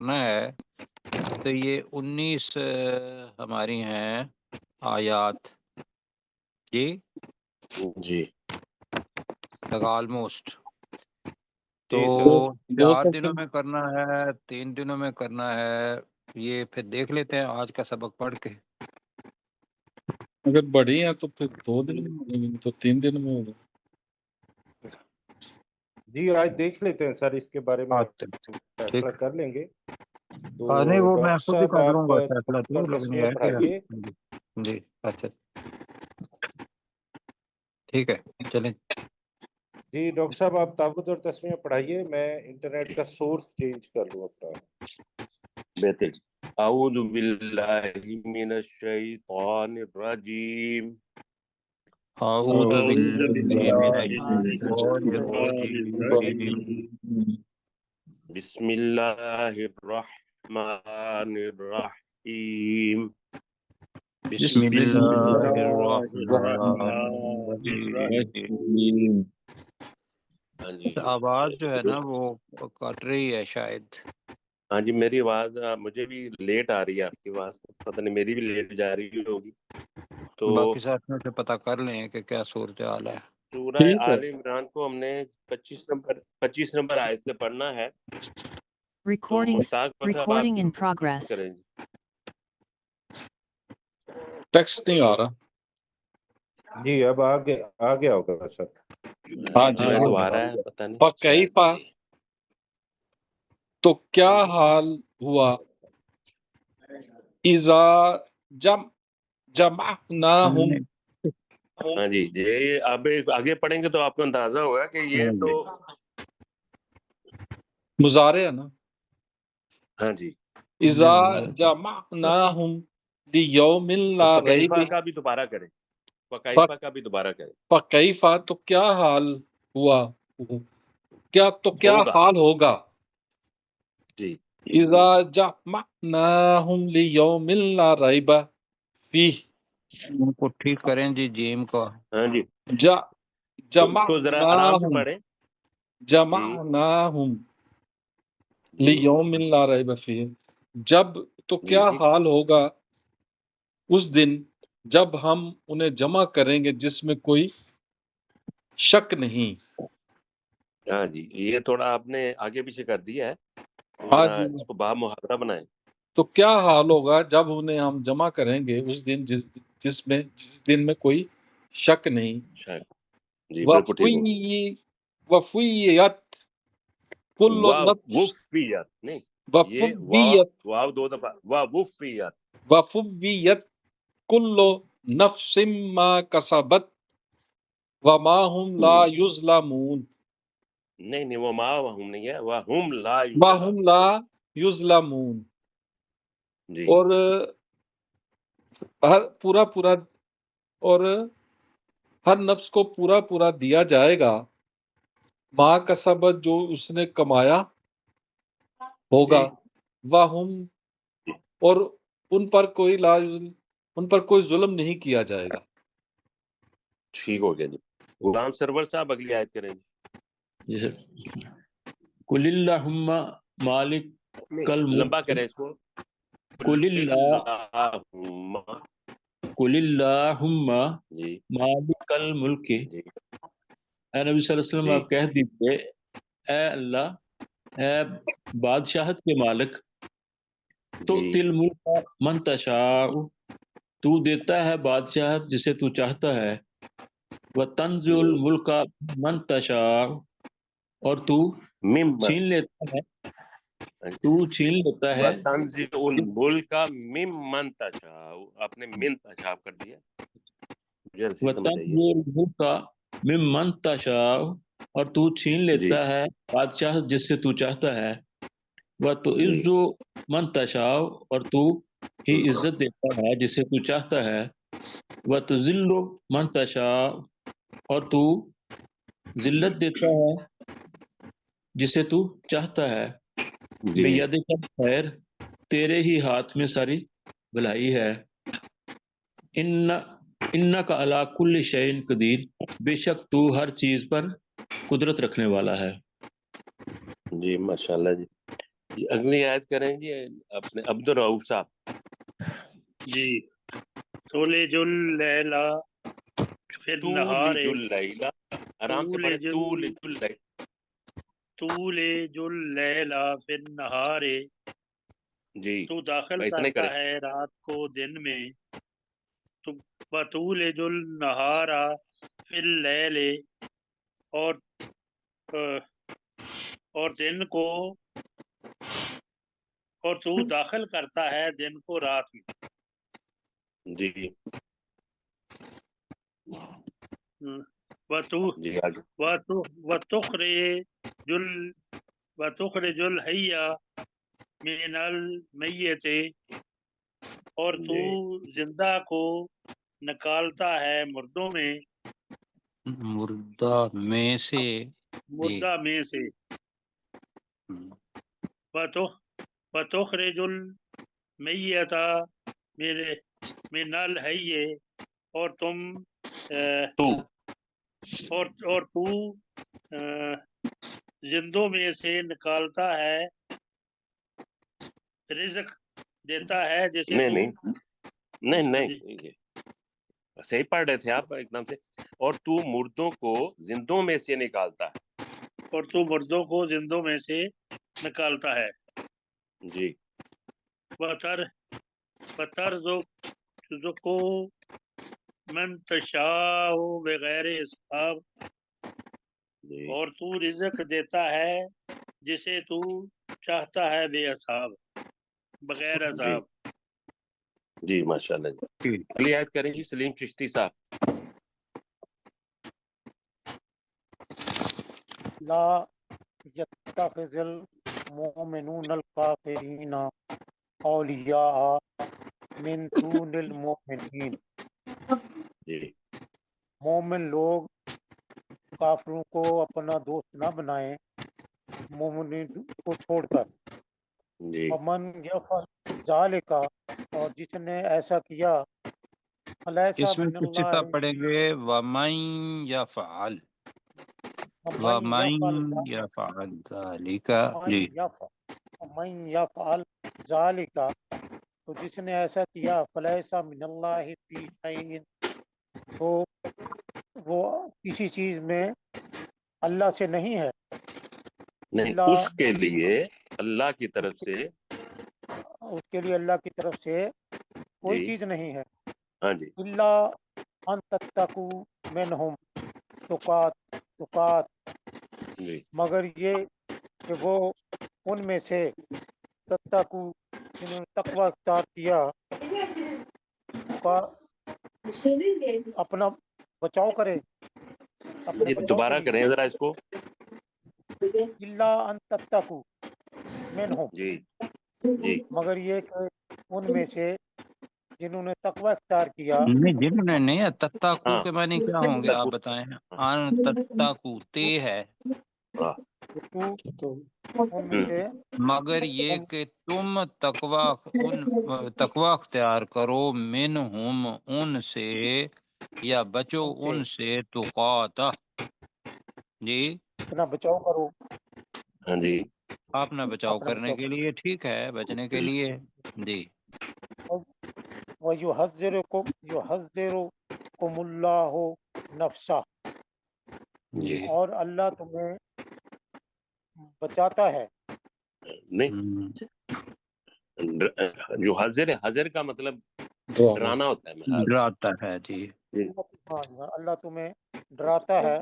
کرنا ہے تو یہ 19 ہماری ہیں آیات جی جی آلموسٹ، تو جی سر، 4 دنوں میں کرنا ہے 3 دنوں میں کرنا ہے، یہ پھر دیکھ لیتے ہیں آج کا سبق پڑھ کے۔ اگر بڑی ہیں تو پھر 2 دن میں ہوگی، تو 3 دن میں ہوگا۔ جی آج دیکھ لیتے ہیں سر، اس کے بارے میں فیصلہ کر لیں گے۔ تو نہیں وہ میں ڈاکٹر خود ہی صاحب کر آپ لوں گا فیصلہ، تو لیکن تسمیہ یہ ہے کہ پڑھائیے۔ جی اچھا ٹھیک ہے چلیں۔ جی ڈاکٹر صاحب آپ تعوذ اور تسمیہ پڑھائیے، میں انٹرنیٹ کا سورس چینج کر لوں اپنا۔ بہتر۔ اعوذ باللہ من الشیطان الرجیم، اعوذ باللہ من الشیطان الرجیم، بسم اللہ الرحمن الرحیم، بسم اللہ الرحمن الرحیم۔ آواز جو ہے نا وہ کٹ رہی ہے شاید۔ ہاں جی میری آواز مجھے بھی لیٹ آ رہی ہے، آپ کی آواز پتہ نہیں میری بھی لیٹ جا رہی ہوگی۔ تو باقی ساتھیوں سے پتہ کر لیں کہ کیا صورتحال ہے۔ سورہ آل عمران کو ہم نے 25 نمبر آیت سے پڑھنا ہے۔ Recording in progress. کریں جی۔ ٹیکسٹ نہیں آ رہا۔ جی اب آ گیا ہوگا سر۔ ہاں جی میں تو آ رہا ہے، پتہ نہیں فَكَيْفَ، تو کیا حال ہوا، اذا جمعناہم، ہاں جی یہ اب آگے پڑھیں گے تو آپ کو اندازہ ہوگا کہ یہ تو مضارع ہے نا۔ ہاں جی اذا جمعناہم لیوم لا ریب، فقیفہ کا بھی دوبارہ کریں، فقیفہ کا بھی دوبارہ کریں۔ فَكَيْفَ، تو کیا حال ہوا، کیا حال ہوگا، جی اذا جمعناہم لیوم لا ریب فیہ، ان کو ٹھیک کریں جی جیم کو۔ ہاں جی تو ذرا آرام سے پڑھیں۔ جمعناہم لیوم لا ریب فیہ، جب تو کیا حال ہوگا اس دن جب ہم انہیں جمع کریں گے جس میں کوئی شک نہیں۔ ہاں جی یہ تھوڑا آپ نے آگے پیچھے کر دیا ہے، ہاں ذرا جی، اس کو باب محاورہ بنائیں۔ تو کیا حال ہوگا جب انہیں ہم جمع کریں گے اس دن جس دن میں کوئی شک نہیں۔ جی بالکل ٹھیک ہو وفیت کل نفس، وفیت نہیں، یہ وفیت واو 2 دفعہ وفیت، وفیت کل نفس ما کسبت وما هم لا یظلمون، نہیں وہ ما وہم نہیں ہے، وہم لا وهم لا یظلمون، جی اور پورا اور ہر نفس کو پورا دیا جائے گا ما کسبت، جو اس نے کمایا ہوگا، وہم، اور ان پر کوئی ظلم نہیں کیا جائے گا۔ ٹھیک ہو گیا جی۔ غلام سرور صاحب اگلی آیت کریں جی سر۔ قل اللہم مالک لمبا کریں اس کو، قل اللہم جی مالک الملک، جی اے نبی صلی اللہ علیہ وسلم آپ کہہ دیجئے اے اللہ، اے بادشاہت کے مالک، تو تل ملک من تشاء، تو دیتا ہے بادشاہت جسے تو چاہتا ہے، وتنزع الملک من تشاء، اور تو چھین لیتا ہے وَتَنزِعُ الْمُلْكَ مِمَّنْ تَشَاءُ، آپ نے من تشاء کر دیا، جلسی سمجھ آئیے۔ وَتَنزِعُ الْمُلْكَ مِمَّنْ تَشَاءُ، اور تو چھین لیتا ہے بادشاہ جس سے تو چاہتا ہے، وَتُعِزُّ مَنْ تَشَاءُ، اور تو ہی عزت دیتا ہے جسے تو چاہتا ہے، وَتُذِلُّ مَنْ تَشَاءُ، اور تو ذلت دیتا ہے جسے تو چاہتا ہے، بِیَدِکَ الْخَیْرُ، تیرے ہی ہاتھ میں ساری بھلائی ہے، اِنَّکَ عَلیٰ کُلِّ شَیْءٍ قدیر، بے شک تو ہر چیز پر قدرت رکھنے والا ہے۔ جی ماشاءاللہ جی۔ اگلی آیت کریں جی اپنے عبد الرؤف صاحب. جی تولج اللیل فی النہار تولج اللیل، آرام سے پڑھے، تولج اللیل. تولج اللیل فی النہار، جی تو داخل اتنے کرتا کریں. ہے رات کو دن میں. وَتُولِجُ النَّهَارَ فِي اللَّيْلِ، اور دن کو، اور تو داخل کرتا ہے دن کو رات میں. جی وَتُخْرِجُ جی آگے. الْحَيَّ مِنَ الْمَيِّتِ، اور تو زندہ کو نکالتا ہے مردوں میں، مردہ میں سے. مردہ میں سے. وَتُخْرِجُ الْمَيِّتَ مِنَ الْحَيِّ، اور تو زندوں میں سے نکالتا ہے، رزق دیتا ہے جسے تو. نہیں صحیح پڑھ رہے تھے آپ ایک دم سے. اور تو مردوں کو زندوں میں سے نکالتا ہے. اور تو مردوں کو زندوں میں سے نکالتا ہے. جی وَتَرْزُقُ مَن تَشَاءُ بغیر حساب، اور تو رزق دیتا ہے جسے تو چاہتا ہے بے حساب، بغیر عذاب. جی ماشاء اللہ جی. اگلی آیت کریں جی سلیم چشتی صاحب. لا يتخذ المؤمنون الكافرين اولیاء من دون المؤمنین. جی مومن لوگ کافروں کو اپنا دوست نہ بنائیں مومنین کو چھوڑ کر. جی ومن یفعل ذالک، اور جس نے ایسا کیا، فلیس اس میں من کچھ اللہ، کا پڑھیں گے وَمَن يَفْعَلْ ذَلِكَ. جی من یفعل ذالک، تو جس نے ایسا کیا، فلیس من اللہ فی شیء، تو وہ کسی چیز میں اللہ سے نہیں ہے. نہیں، اس کے لیے اللہ کی طرف سے، اس کے لیے اللہ کی طرف سے کوئی جی چیز نہیں ہے. ہاں جی الا ان تتقوا منہم تقات، جی مگر یہ کہ وہ ان میں سے تتقوا، جنہوں نے تقوی اختیار کیا، کا اپنا بچاؤ کرے، اپنے جی بچاؤ کے دوبارہ لیے. کریں ذرا اس کو. الا ان تتقوا منہم، جی جی مگر یہ کہ ان میں سے جنہوں نے تقوی اختیار کیا. نہیں، جنہوں نے نہیں، تتقو ہاں کے معنی کیا ہوں گے آپ بتائیں. ان تتقو تے ہے، ہاں تو ان میں سے مگر یہ کہ تم تقوی اختیار کرو منہم ان سے، یا بچو ان سے، تقاتا جی اپنا بچاؤ کرو، ہاں جی اپنا بچاؤ اپنا کرنے بچاؤ کے لیے، ٹھیک ہے، بچنے کے لیے. جی وَيُحَذِّرُكُمُ اللَّهُ نَفْسَهُ، جی اور اللہ تمہیں بچاتا ہے. نہیں، جو حضر ہے، حضر کا مطلب ڈرانا ہوتا ہے محال. ڈراتا ہے. جی اللہ تمہیں ڈراتا ہے.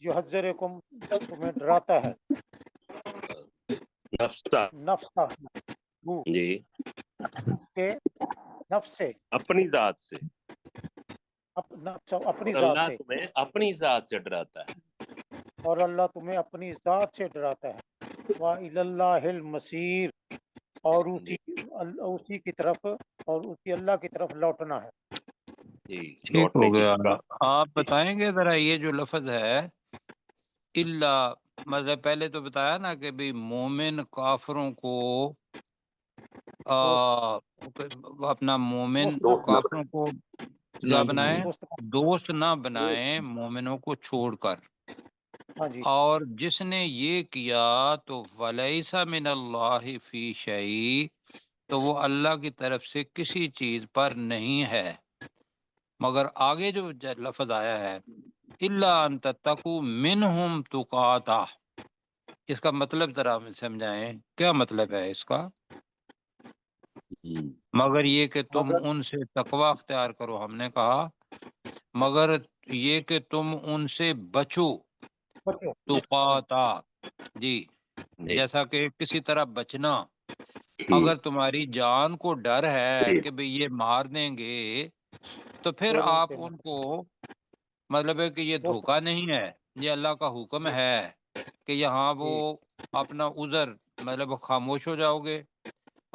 یحذرکم، تمہیں ڈراتا ہے. نفسہ، نفسہ، جی کے نفس سے، اپنی ذات سے. اپنی اور ذات اللہ سے، تمہیں اپنی ذات سے ڈراتا ہے. اور اللہ تمہیں اپنی ذات سے ڈراتا ہے. وَإِلَى اللَّهِ الْمَصِيرُ، اور اسی کی طرف، اور اسی اللہ کی طرف لوٹنا ہے. جی ٹھیک لوٹنے ہو کی گیا. بات. آپ بتائیں گے ذرا یہ جو لفظ ہے اللہ، مطلب پہلے تو بتایا نا کہ بھی مومن کافروں کو اپنا مومن دوست کافروں کو کیا بنائیں، دوست دوست نہ بنائیں مومنوں کو چھوڑ کر. ہاں جی اور جس نے یہ کیا تو ولیس من اللہ فی شیء، تو وہ اللہ کی طرف سے کسی چیز پر نہیں ہے، مگر آگے جو لفظ آیا ہے الا ان تتقوا منہم تقاتا، اس کا مطلب ذرا ہمیں سمجھائیں، کیا مطلب ہے اس کا؟ مگر یہ کہ تم مگر ان سے تقوی اختیار کرو، ہم نے کہا مگر یہ کہ تم ان سے بچو، بچو تقاتا، جی، جی جیسا کہ کسی طرح بچنا، اگر تمہاری جان کو ڈر ہے کہ بھئی یہ مار دیں گے تو پھر پھر ان آپ سے ان کو، مطلب ہے کہ یہ دھوکہ نہیں ہے، یہ اللہ کا حکم ہے کہ یہاں وہ اپنا عذر، مطلب خاموش ہو جاؤ گے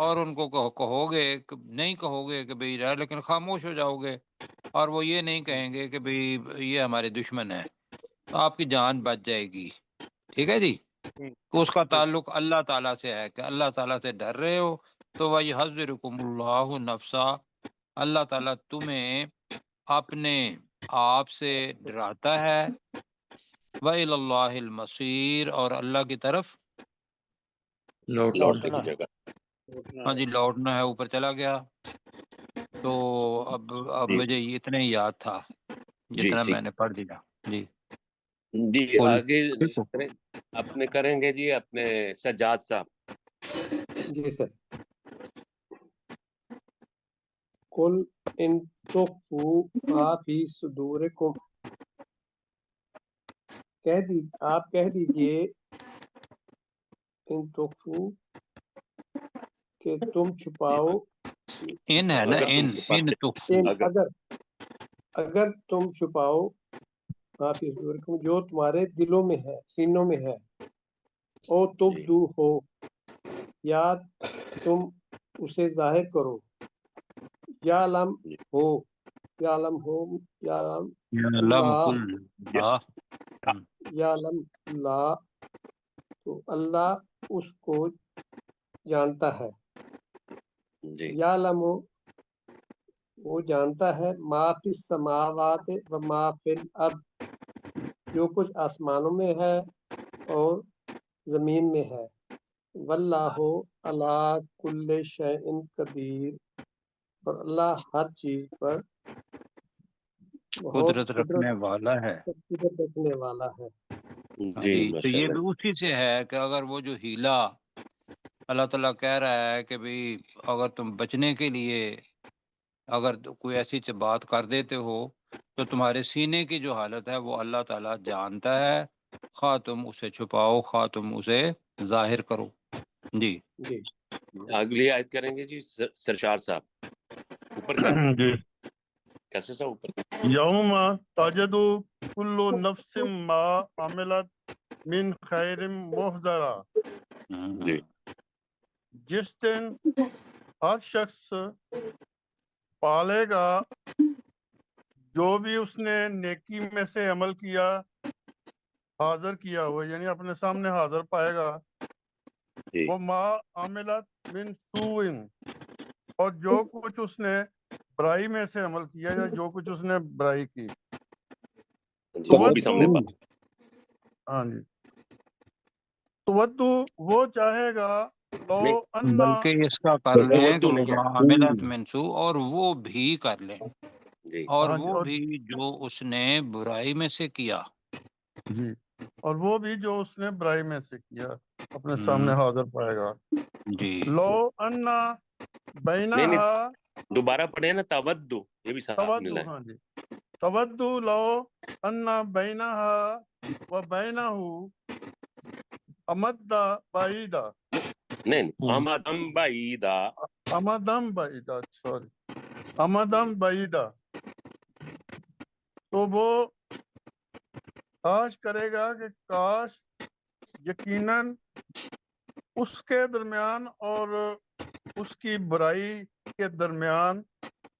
اور ان کو کہو گے، نہیں کہو گے کہ بھئی رہ، لیکن خاموش ہو جاؤ گے، اور وہ یہ نہیں کہیں گے کہ بھئی یہ ہمارے دشمن ہے، تو آپ کی جان بچ جائے گی، ٹھیک ہے جی۔ تو اس کا تعلق اللہ تعالیٰ سے ہے کہ اللہ تعالیٰ سے ڈر رہے ہو تو وَيُحَذِّرُكُمُ اللَّهُ نَفْسَا، اللہ تعالیٰ تمہیں اپنے آپ سے ڈراتا ہے، وَإِلَى اللَّهِ الْمَصِيرُ، اور اللہ کی طرف لوٹنے کی جگہ۔ ہاں جی لوٹنا ہے، اوپر چلا گیا۔ تو اب جی مجھے اتنا ہی یاد تھا جی جتنا ٹھیک میں نے پڑھ دیا جی۔ جی قل، آگے اپنے کریں گے جی اپنے سجاد صاحب۔ جی سر۔ قل ان تخفوا ما فی صدورکم، آپ کہہ دیجئے ان تخفوا کہ تم چھپاؤ، ان ہے نا، اگر تم ان چھپاتے، تخفوا، اگر تم چھپاؤ ما فی صدورکم جو تمہارے دلوں میں ہے، سینوں میں ہے، او تبدو ہو یا تم اسے ظاہر کرو، یعلم ہو یعلم یعلم اللہ کل، یعلم اللہ، تو اللہ اس کو جانتا ہے، جی یعلم وہ جانتا ہے ما فی السماوات و ما فی الارض، جو کچھ آسمانوں میں ہے اور زمین میں ہے، واللہ علی کل شیء قدیر، اور اللہ ہر چیز پر بہت قدرت رکھنے والا ہے۔ قدرت رکھنے والا ہے۔ ہاں جی جی، تو ماشاء یہ اللہ۔ بھی اسی سے ہے کہ اگر وہ جو ہیلا اللہ تعالیٰ کہہ رہا ہے کہ بھئی اگر تم بچنے کے لیے اگر کوئی ایسی بات کر دیتے ہو تو تمہارے سینے کی جو حالت ہے وہ اللہ تعالیٰ جانتا ہے، خواہ تم اسے چھپاؤ خواہ تم اسے ظاہر کرو۔ جی جی اگلی آیت کریں گے جی سرشار صاحب، اوپر کریں جی، کیسے سا اوپر؟ یوم تجد کل نفس ما عملت من خیر محضرا، جی جس دن ہر شخص پالے گا جو بھی اس نے نیکی میں سے عمل کیا، حاضر کیا ہوا، یعنی اپنے سامنے حاضر پائے گا، جی وہ ما عملت من سوء، اور جو کچھ اس نے برائی میں سے عمل کیا یا جو کچھ اس نے برائی کی، جی وہ بھی سامنے پا۔ ہاں جی، تودو وہ چاہے گا، لو نہیں انا، بلکہ اس کا کر لیں کہ تودو نہیں ہے، معاملات منسو، اور وہ بھی کر لیں، جی اور ہاں جی، وہ بھی جو اس نے برائی میں سے کیا، جی، اور وہ بھی جو اس نے برائی میں سے کیا اپنے ہم، سامنے حاضر پائے گا، جی لو انا نہیں نہیں بینہا، دوبارہ پڑھے نا تودو، یہ بھی صاحب نے تودو، لائے۔ ہاں جی، تودو لو انا بینہا و بینہ امد بعیدہ، نہیں آمدم بعیدہ، امدم بعیدہ، سوری، امدم بعیدہ، تو وہ کاش کرے گا کہ کاش یقیناً اس کے درمیان اور اس کی برائی کے درمیان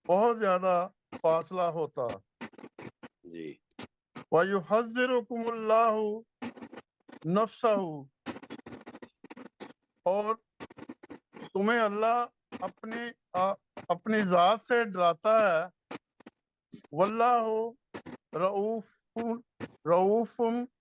بہت زیادہ فاصلہ ہوتا، جی وَيُحَذِّرُكُمُ اللَّهُ نَفْسَهُ، اور تمہیں اللہ اپنی ذات سے ڈراتا ہے، واللہ رؤوف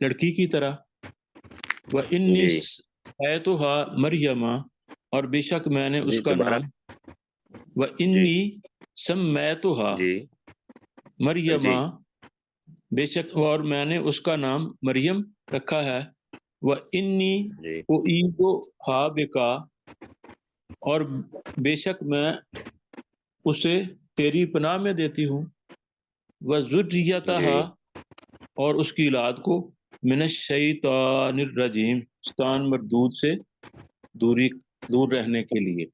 لڑکی کی طرح، وَإِنِّي جی سَمَّيْتُهَا مَرْيَمَ، اور بے شک میں نے اس جی کا دوبارہ نام، وَإِنِّي سَمَّيْتُهَا جی مَرْيَمَ، جی بے شک اور میں نے اس کا نام مریم رکھا ہے، وَإِنِّي جی أُعِيذُهَا بِكَ، اور بے شک میں اسے تیری پناہ میں دیتی ہوں، وَذُرِّيَّتَهَا، اور اس کی اولاد کو، من الشیطان الرجیم، شیطان مردود سے دور رہنے کے لیے۔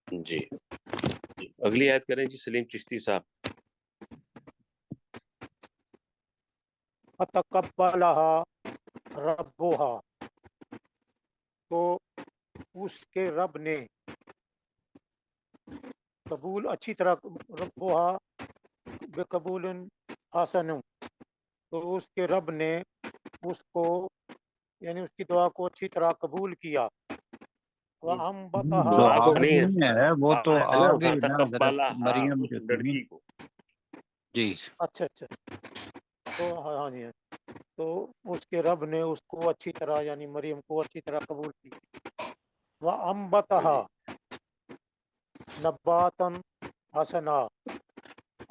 جی اگلی آیت کریں جی سلیم چشتی صاحب۔ فتقبلها ربها، تو اس کے رب نے قبول اچھی طرح، ربها بقبول حسن، تو اس کے رب نے اس کو یعنی اس کی دعا کو اچھی طرح قبول کیا، تو دعا کو آپ وَأَنبَتَهَا، نہیں نہیں ہے، وہ تو ہے نا، آگے نا حضرت فتقبلها مریم اس جو تھی۔ لڑکی کو۔ جی اچھا تو ہاں جی، تو اس کے رب نے اس کو اچھی طرح یعنی مریم کو اچھی طرح قبول کی، وَأَنبَتَهَا نباتاً حسنا،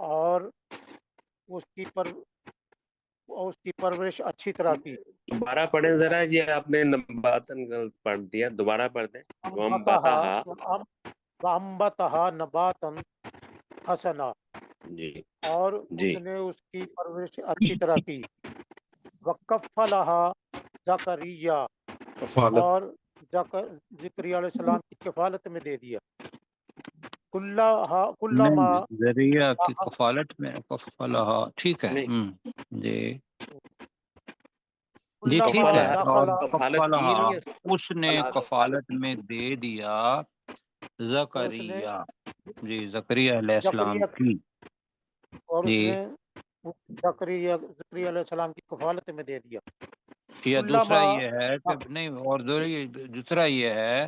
اور اس کی پرورش اچھی طرح کی، دوبارہ پڑھیں ذرا، یہ آپ نے نباتن غلط پڑھ دیا، دوبارہ پڑھ دیں۔ وَأَنبَتَهَا نباتاً حسنا، جی اور جی اس نے اس کی پرورش اچھی طرح کی، وَكَفَّلَهَا زکریا، کفالت اور زکریا علیہ السلام کی کفالت میں دے دیا، کلما نہیں، ذریعہ کی کفالت میں کفالہ، ٹھیک ہے، نہیں، جی جی ٹھیک کلما ہے، اور دخل، کفالت کی کفالہ نہیں ہے، اس نے کفالت میں دے دیا تو اس نے زکریا، جی زکریا علیہ السلام زکریا کی، اور اس جی نے زکریا علیہ السلام کی کفالت میں دے دیا، یا دوسرا کلما یہ ہے کہ نہیں، اور دوسرا یہ ہے،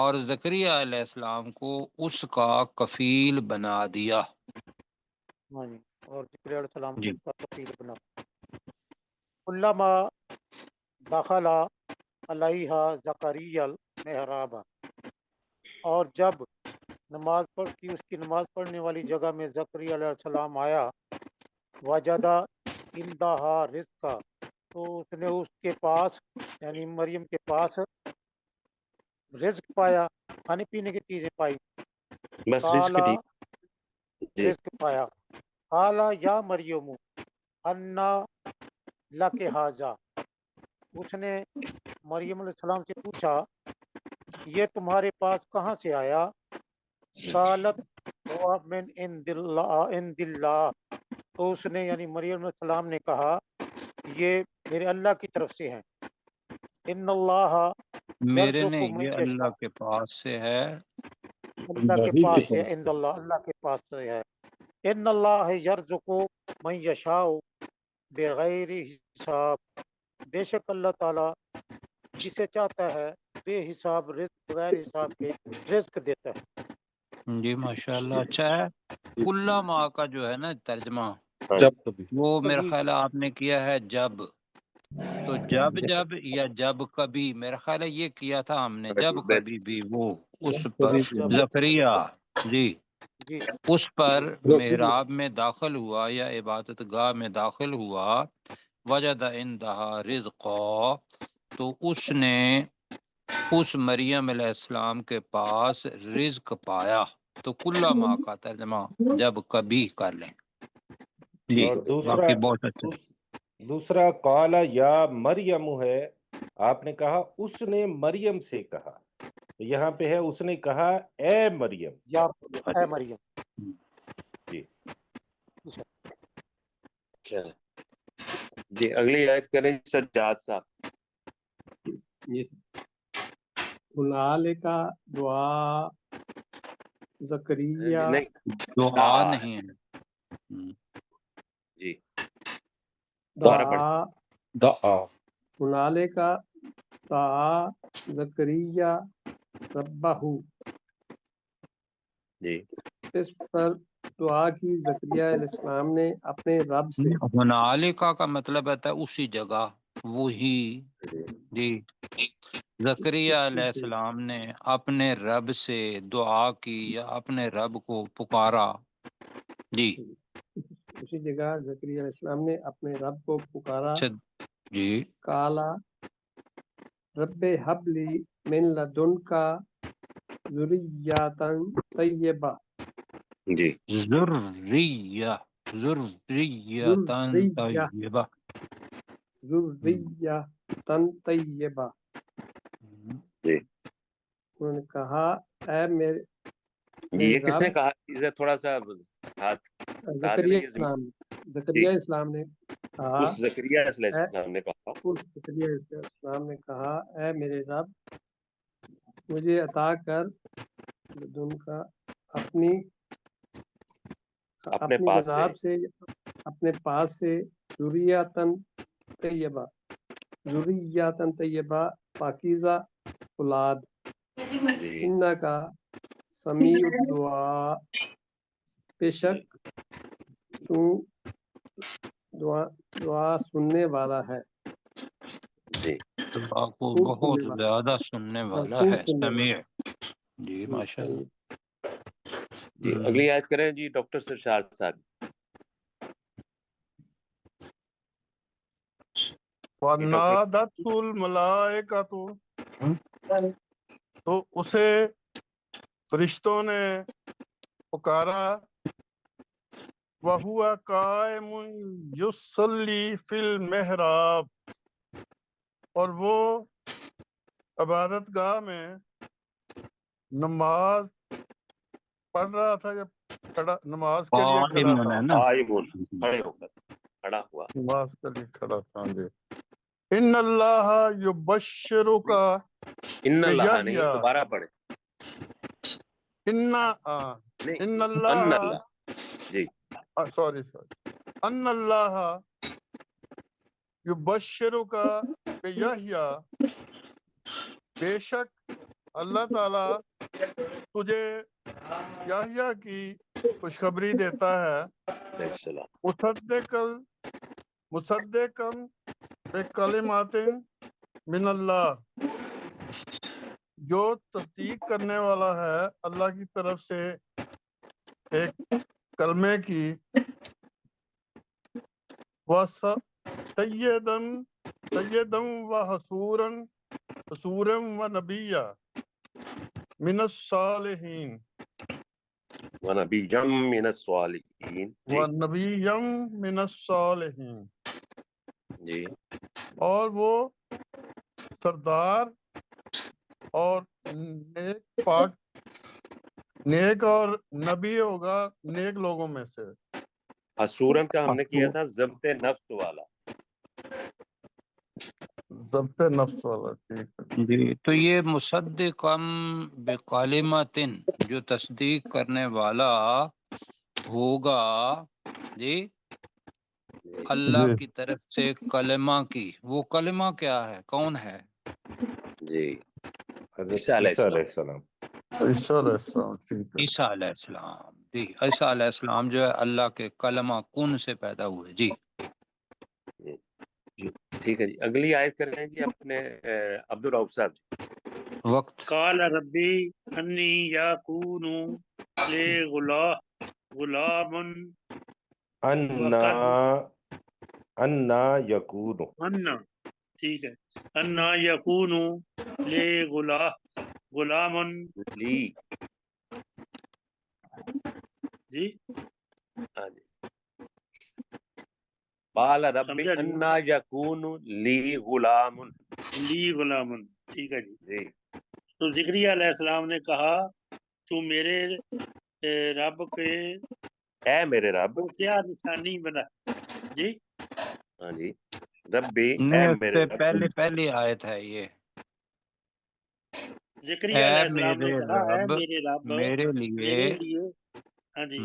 اور زکریا علیہ السلام کو اس کا کفیل بنا دیا، اور زکریا علیہ السلام کو جی اس کا کفیل بنا، کلما دخل علیہا زکریا المحراب، اور جب نماز پڑھ کی اس کی نماز پڑھنے والی جگہ میں زکریا علیہ السلام آیا، وجدہ عندہا رزقا، تو اس نے اس کے پاس یعنی مریم کے پاس رزق پایا، کھانے پینے کی چیزیں پائی، بس رزق کالا ٹھیک جی رزق پایا، کالا یا مریم انا لک حاجہ، اس نے مریم علیہ السلام سے پوچھا یہ تمہارے پاس کہاں سے آیا، قالت ہوا من عند اللہ، تو اس نے یعنی مریم علیہ السلام نے کہا یہ میرے اللہ کی طرف سے ہیں، ان اللہ میرے یرزق نہیں، من یہ اللہ یشاء، کے پاس سے ہے، اللہ کے وہی پاس کے سے، پاس ان اللہ اللہ کے پاس سے ہے، ان اللہ یرزق من یشاء بغیر حساب، بے شک اللہ تعالیٰ جسے چاہتا ہے بے حساب رزق، بغیر حساب کے رزق دیتا ہے۔ جی ماشاء اللہ، اچھا ہے۔ کلّا ماں کا جو ہے نا ترجمہ، ہاں جب کبھی وہ میرا کبھی خیال ہے آپ نے کیا ہے جب، تو جب یا جب کبھی، میرا خیال ہے یہ کیا تھا ہم نے، جب کبھی بھی وہ اس پر کبھی جب زکریا، جی جی اس پر روکی محراب میں داخل ہوا یا عبادت گاہ میں داخل ہوا، وجد عندہا رزقا، تو اس نے اس مریم علیہ السلام کے پاس رزق پایا، تو کلّا ماں کا ترجمہ جب کبھی کر لیں، جی اور باقی بہت اچھا۔ دوسرا قال یا مریم ہے، آپ نے کہا اس نے مریم سے کہا، تو یہاں پہ ہے اس نے کہا اے مریم۔ یا اے مریم، جی اچھا جی اگلی آیت کریں سجاد صاحب۔ ہنالکا دعا زکریا نہیں دعا دعا ہے نہیں ہے، جی دوبارہ پڑھ دعا دعا ہنالکا دعا زکریا ربہ، جی اس پر دعا کی زکریا علیہ السلام نے اپنے رب سے ہنالکا کا مطلب ہوتا ہے اسی جگہ، وہی جی زکریا علیہ السلام نے اپنے رب سے دعا کی یا اپنے رب کو پکارا جی اسی جگہ زکریا علیہ السلام نے اپنے رب کو پکارا، اچھا جی کالا رب حب لی من لدنکا ذریاتن طیبہ، جی ذریہ ذریتن ذریہ طیبہ ذریاتن طیبہ، جی انہوں نے کہا اے میرے جی یہ کس نے رب، کہا؟ اسے تھوڑا سا ہاتھ بتا دیں زکریا یہ اسلام جی زکریا اسلام نے کہا اس زکریا علیہ اے السلام نے کہا اس زکریا علیہ السلام نے کہا اے میرے رب، مجھے عطا کر لدن کا اپنی اپنے اپنی پاس سے جناب سے اپنے پاس سے ذریاتن طیبہ ذریاتن طیبہ پاکیزہ اولاد، جی انکا سمیع الدعا، بے شک تو دعا سننے والا ہے، جی دعا کو خوب بہت سننے والا زیادہ سننے والا خوب ہے، سننے والا سمیع جی ماشاء اللہ جی اگلی آیت کریں جی ڈاکٹر سرشاد صاحب یہ ڈاکٹر وَنَادَتْهُ الْمَلَائِكَةُ، تو اسے فرشتوں نے پکارا، وَهُوَ قَائِمٌ يُصَلِّي فِي الْمِحْرَابِ، اور وہ عبادت گاہ میں نماز پڑھ رہا تھا یا نماز کے لیے کھڑا قائمٌ تھا؟ ہے نا قائمون کھڑے ہو کر کھڑا ہوا نماز کے لیے کھڑا تھا جی۔ ان اللہ یبشرک ان اللہ نہیں بیحییٰ، دوبارہ پڑھے ان نہیں اللہ ان اللہ جی سوری ان اللہ یبشرک بیحییٰ، بے شک اللہ تعالی تجھے یحییٰ کی خوشخبری دیتا ہے، علیہ السلام مصدقاً بکلمات من اللہ، جو تصدیق کرنے والا ہے اللہ کی طرف سے ایک کلمے کی، سیدم و حسورم و نبیہ من الصالحین ونبی جم من الصالحین جی و نبیم من الصالحین، جی اور وہ سردار اور نیک اور نبی ہوگا نیک لوگوں میں سے۔ حسورن کا ہم نے کیا تھا ضبط نفس والا ضبط نفس والا، ٹھیک ہے جی تو یہ مصدقم بکلمتن جو تصدیق کرنے والا ہوگا جی اللہ جی کی طرف سے کلمہ کی، وہ کلمہ کیا ہے، کون ہے؟ جی حضرت عیسیٰ علیہ عیسیٰ علیہ السلام السلام عیسیٰ علیہ السلام، ٹھیک ہے۔ عیسیٰ علیہ السلام جی عیسیٰ علیہ السلام جو ہے اللہ کے کلمہ کن سے پیدا ہوئے جی ٹھیک ہے جی اگلی آیت کریں جی اپنے عبد الرؤف صاحب جی وقت قال ربی انی یکون لی غلام انا یکون انا ٹھیک ہے انا یکون لی غلام لی جی ہاں جی قال ربی سمجھا نہیں انا یکون لی غلام لی غلام، ٹھیک ہے جی۔ جی تو زکریا علیہ السلام نے کہا تو میرے رب کے اے میرے رب کو کیا نشانی بنا جی ہاں جی ربی اے نے اس میرے سے رب پہلی آیت ہے یہ زکریا اے علیہ السلام نے میرے کہا اے رب میرے رب میرے میرے لیے ہاں جی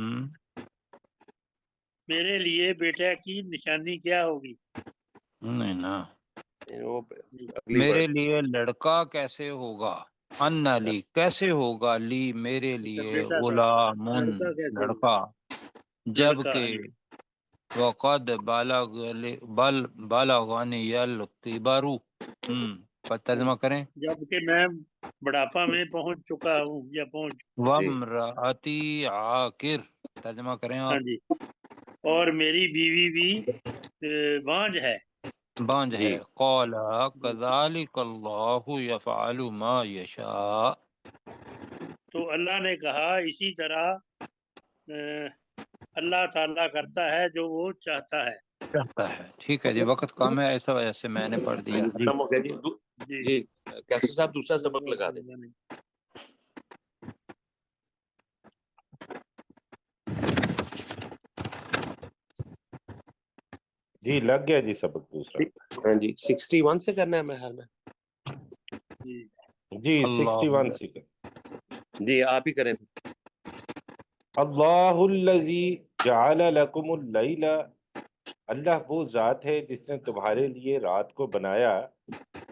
میرے لیے بیٹا کی نشانی کیا ہوگی؟ نہیں نا وہ جی اگلی میرے ورڈ لیے لڑکا کیسے ہوگا، ان لی کیسے ہوگا لی میرے اچھا لیے بیٹا کیسے غلامن لڑکا کیسے ہوگا؟ لڑکا جبکہ وقد بالغنی الکبر پر ترجمہ کریں جبکہ میں بڑھاپا میں پہنچ چکا ہوں یا پہنچ وامرأتی عاقر ترجمہ کریں ہاں آپ جی، اور میری بیوی بھی بانجھ ہے. بانج جی ہے قال کذالک اللہ یفعل ما یشاء تو اللہ نے کہا اسی طرح اللہ تعالیٰ کرتا ہے جو وہ چاہتا ہے. چاہتا ہے. ٹھیک ہے جی، وقت کم ہے، ایسا وجہ سے میں نے پڑھ دیا. جی ختم ہو گیا جی. جی جی کیسر صاحب دوسرا سبق لگا دیں. جی لگ گیا جی سبق دوسرا. ہاں جی 61 سے کرنا ہے میرے خیال میں. جی اللہ 61 سے جی آپ ہی کریں. اللہ الذی جعل لکم اللیل، اللہ وہ ذات ہے جس نے تمہارے لیے رات کو بنایا،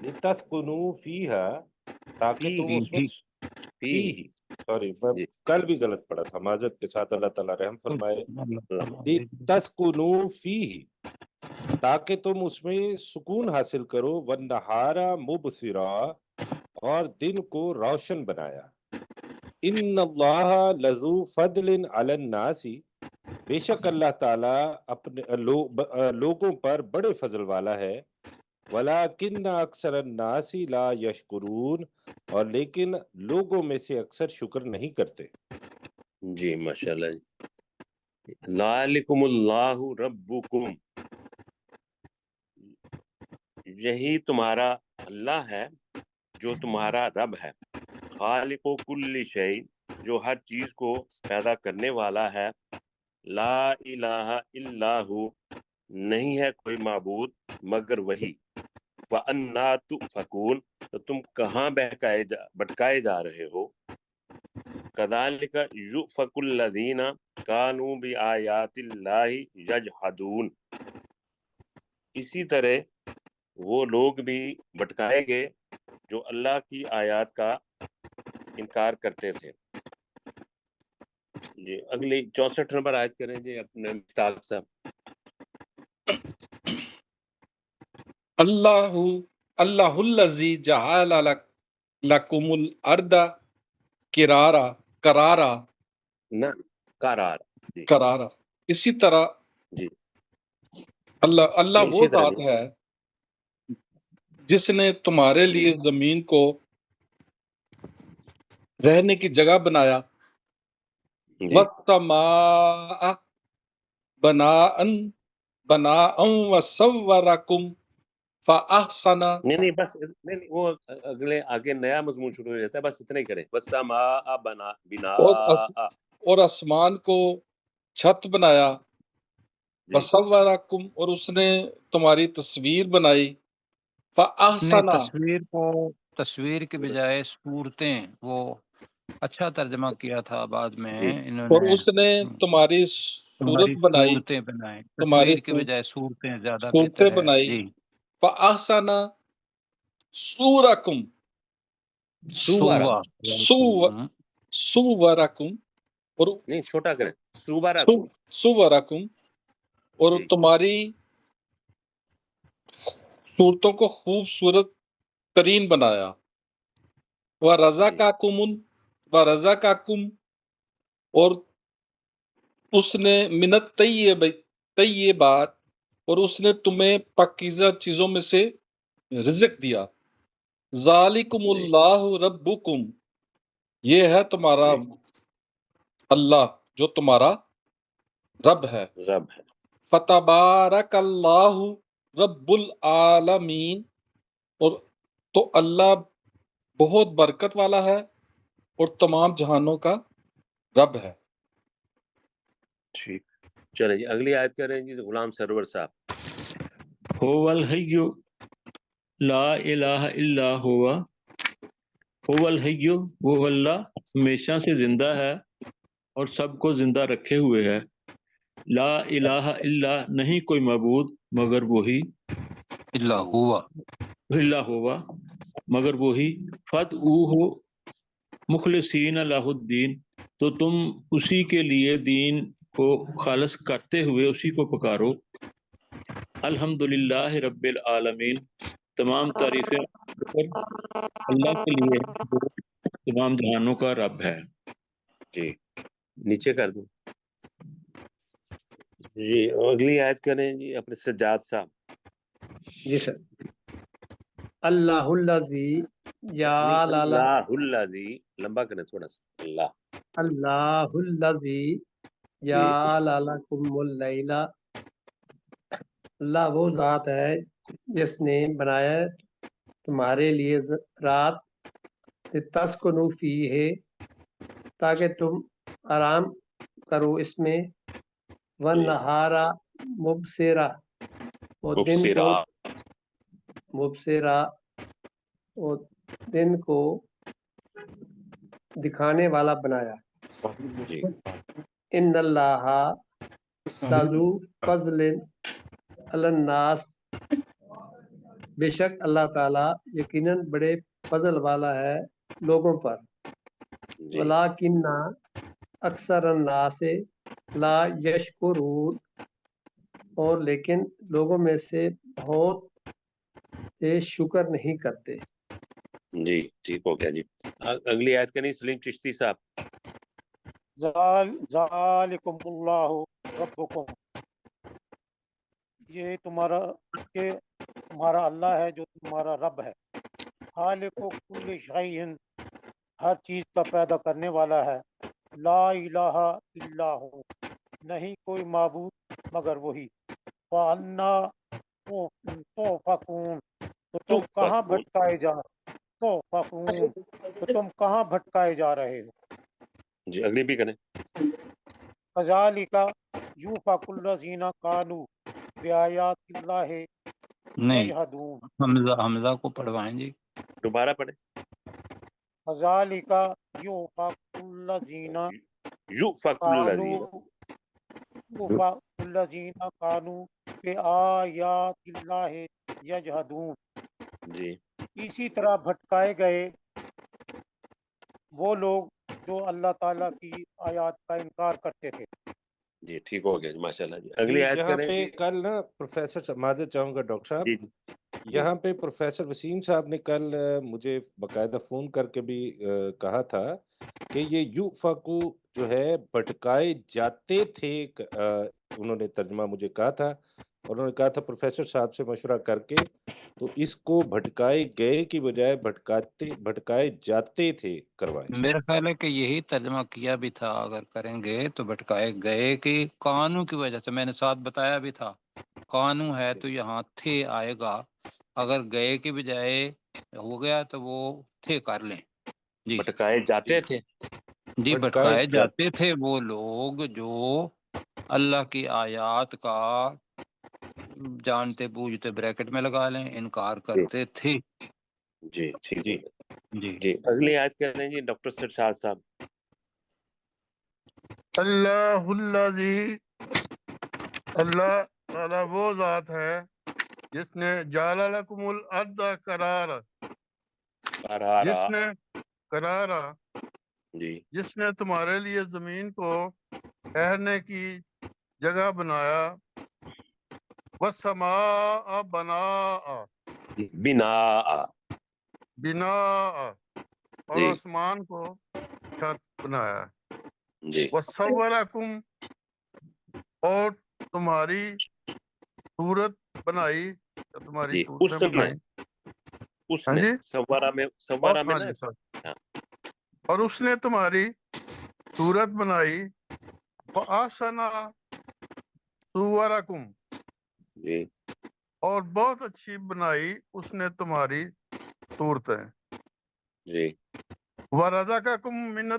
لتسکنوا فیہا، تاکہ تم اس میں سوری میں جی کل بھی غلط پڑھا تھا، معذرت کے ساتھ، اللہ تعالیٰ رحم فرمائے. لتسکنوا فیہ، تاکہ تم اس میں سکون حاصل کرو، والنہار مبصرا، اور دن کو روشن بنایا. ان اللہ لذو فضل علی الناس، بے شک اللہ تعالیٰ اپنے لوگوں پر بڑے فضل والا ہے. ولیکن اکثر الناس لا یشکرون، اور لیکن لوگوں میں سے اکثر شکر نہیں کرتے. جی ماشاءاللہ. ذالکم اللہ ربکم، یہی تمہارا اللہ ہے جو تمہارا رب ہے. خالق و کل شیء، جو ہر چیز کو پیدا کرنے والا ہے. لا الہ الا ہو، نہیں ہے کوئی معبود مگر وہی. وَأَنَّا تُؤْفَكُونَ، تو تم کہاں بھٹکائے جا رہے ہو. كَذَلِكَ يُؤْفَكُ الَّذِينَ كَانُوا بِآيَاتِ اللَّهِ يَجْحَدُونَ، اسی طرح وہ لوگ بھی بھٹکائے گئے جو اللہ کی آیات کا انکار کرتے تھے. جی اگلی 64 نمبر آیت کریں جی اپنے مشتاق صاحب. اللہ الذی جعل لکم الارض قرارا نہ قرار. جی قرارا. اسی طرح جی اللہ وہ اسی طرح ذات ہے جس نے تمہارے لیے زمین کو رہنے کی جگہ بنایا. والسماء بناء وصورکم فاحسن. نہیں بس نہیں وہ اگلے آگے نیا مضمون شروع ہو جاتا ہے، بس اتنا ہی کریں. والسماء بناء اور آسمان کو چھت بنایا. وصورکم، اور اس نے تمہاری تصویر بنائی. فاحسن، تصویر کے بجائے صورتیں، وہ اچھا ترجمہ کیا تھا بعد میں انہوں اور نے، اس نے تمہاری صورت بنائی، صورتیں بنائیں. تمہاری تصویر کے بجائے صورتیں زیادہ صورتیں بہتر ہے. بنائی. جی فاحسن صورکم، صورکم، اور نہیں چھوٹا کریں صورکم، اور تمہاری صورتوں کو خوبصورت ترین بنایا. وَرَزَقَكُمْ، اور اس نے منت طیبات، اور اس نے تمہیں پاکیزہ چیزوں میں سے رزق دیا. ذالکم اللہ ربکم، یہ ہے تمہارا اللہ جو تمہارا رب ہے. فتبارک اللہ رب العالمین، اور تو اللہ بہت برکت والا ہے اور تمام جہانوں کا رب ہے. ٹھیک چلیں جی اگلی آیت کریں جی غلام سرور صاحب. هو الحی لا الہ الا ہوا، هو الحی، وہ اللہ ہمیشہ سے زندہ ہے اور سب کو زندہ رکھے ہوئے ہے. لا الہ الا، نہیں کوئی معبود مگر وہی، اللہ ہوا مگر وہی. فادعوہ مخلصین لہ الدین، تو تم اسی کے لیے دین کو خالص کرتے ہوئے اسی کو پکارو۔ الحمدللہ رب العالمین، تمام تعریفیں اللہ کے لیے ہیں جو تمام جہانوں کا رب ہے۔ جی نیچے کر دوں جی، اگلی آیت کریں جی اپنے سجاد صاحب۔ جی سر۔ اللہ الذی جعل اللہ الذی، لمبا کریں تھوڑا سا، اللہ الذی جعل لکم اللیل، اللہ وہ ذات ہے جس نے بنایا تمہارے لیے رات، تسکنوا فیہ، تاکہ تم آرام کرو اس میں، والنہار مبصرہ، اور دن کو مبصرہ، اور دن کو دکھانے والا بنایا۔ جی ان اللہ لذو فضل علی الناس، بے شک اللہ تعالیٰ یقیناً بڑے فضل والا ہے لوگوں پر، جی ولیکن اکثر الناس لا یشکرون، اور لیکن لوگوں میں سے بہت سے شکر نہیں کرتے۔ جی ٹھیک ہو گیا جی۔ اگلی آیت کریں سلیم چشتی صاحب۔ ذالکم اللہ ربکم، یہ تمہارا اللہ ہے جو تمہارا رب ہے، خالق کل شیء، ہر چیز کا پیدا کرنے والا ہے، لا الہ الا ہو، نہیں کوئی معبود مگر وہی، وَأَنَّا تُؤْفَكُونَ، تو تم کہاں بھٹکائے جا رہے ہو۔ جی اگلی بھی کریں۔ کذالک یؤفک الذین کانوا بآیات اللہ نہیں، یجحدون، حمزہ کو پڑھوائیں جی۔ دوبارہ پڑھیں۔ کذالک یؤفک الذین یؤفک الذین، کانوا بآیات اللہ یجحدون، جی اسی طرح بھٹکائے گئے وہ لوگ جو اللہ تعالیٰ کی آیات کا انکار کرتے تھے۔ جی ٹھیک ہو گیا جی، ماشاء اللہ جی۔ اگلی آیت یہاں کریں پہ جی۔ کل نا پروفیسر صاحب، معذرت چاہوں گا ڈاکٹر صاحب، جی جی یہاں پہ پروفیسر وسیم صاحب نے کل مجھے باقاعدہ فون کر کے بھی کہا تھا کہ یہ یؤفکو جو ہے بھٹکائے جاتے تھے، انہوں نے ترجمہ مجھے کہا تھا، اور انہوں نے کہا تھا پروفیسر صاحب سے مشورہ کر کے تو اس کو بھٹکائے گئے کی بجائے بھٹکائے جاتے تھے کروائیں۔ میرا خیال ہے کہ یہی ترجمہ کیا بھی تھا، اگر کریں گے تو بھٹکائے گئے کہ قانون کی وجہ سے، میں نے ساتھ بتایا بھی تھا قانون ہے تو یہاں تھے آئے گا، اگر گئے کے بجائے ہو گیا تو وہ تھے کر لیں جی۔ بھٹکائے جاتے تھے، جی بھٹکائے جاتے تھے وہ لوگ جو اللہ کی آیات کا جانتے بوجھتے بریکٹ میں لگا لیں انکار کرتے تھے۔ جی ٹھیک جی ہے جی جی۔ اگلی آیت کریں جی ڈاکٹر سرشاد صاحب۔ اللہ الذی، اللہ تعالیٰ وہ ذات ہے جس نے جعل لکم الارض قرارا، جس نے قرارا، جی جس نے تمہارے لیے زمین کو ٹھہرنے کی جگہ بنایا، والسماء بناء، بناء، بناء، اور جی آسمان کو چھت بنایا، جی وصورکم، اور تمہاری صورت بنائی، تمہاری جی صورتیں اس میں بنائی۔ اس ہاں میں جی، سوارا میں اور نا ہاں جی سر، ہاں، اور اس نے تمہاری صورت بنائی، وَأَحْسَنَ صُوَرَكُمْ، جی اور بہت اچھی بنائی اس نے تمہاری صورتیں، جی وَرَزَقَكُم مِّنَ